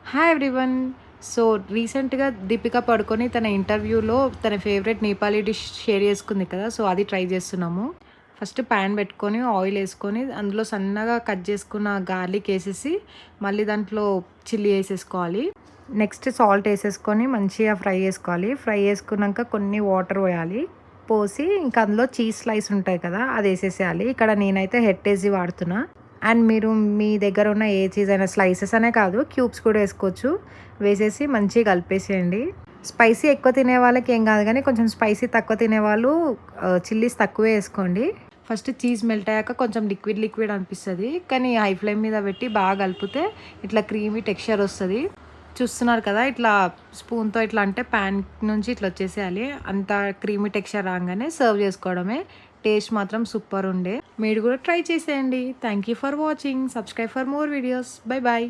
Hi everyone. So రీసెంట్‌గా దీపిక పడుకొని తన ఇంటర్వ్యూలో తన ఫేవరెట్ నేపాలీ డిష్ షేర్ చేసుకుంది కదా! సో అది ట్రై చేస్తున్నాము. ఫస్ట్ పాన్ పెట్టుకొని ఆయిల్ ఏసుకొని అందులో సన్నగా కట్ చేసుకున్న గార్లిక్ ఏసేసి మళ్ళీ దాంట్లో చిల్లీ ఏసేసుకోవాలి. నెక్స్ట్ సాల్ట్ ఏసేసుకొని మంచిగా ఫ్రై చేసుకోవాలి. ఫ్రై చేసుకున్నాక కొన్ని వాటర్ పోయాలి. పోసి ఇంకా అందులో చీజ్ స్లైస్ ఉంటాయి కదా! అది ఏసేసేయాలి. ఇక్కడ నేనైతే హెర్టేజ్‌ది వాడుతున్నా. అండ్ మీరు మీ దగ్గర ఉన్న ఏ చీజ్ అయినా స్లైసెస్ అనే కాదు క్యూబ్స్ కూడా వేసుకోవచ్చు. వేసేసి మంచిగా కలిపేసేయండి. స్పైసీ ఎక్కువ తినే వాళ్ళకి ఏం కాదు కానీ కొంచెం స్పైసీ తక్కువ తినేవాళ్ళు చిల్లీస్ తక్కువే వేసుకోండి. ఫస్ట్ చీజ్ మెల్ట్ అయ్యాక కొంచెం లిక్విడ్ లిక్విడ్ అనిపిస్తుంది, కానీ హై ఫ్లేమ్ మీద పెట్టి బాగా కలిపితే ఇట్లా క్రీమీ టెక్స్చర్ వస్తుంది. చూస్తున్నారు కదా, ఇట్లా స్పూన్తో ఇట్లా అంటే ప్యాన్ నుంచి ఇట్లా వచ్చేసేయాలి. అంత క్రీమీ టెక్స్చర్ రాగానే సర్వ్ చేసుకోవడమే. టేస్ట్ మాత్రం సూపర్ ఉండే. మీరు కూడా ట్రై చేసేయండి. Thank you for watching. Subscribe for more videos. Bye bye.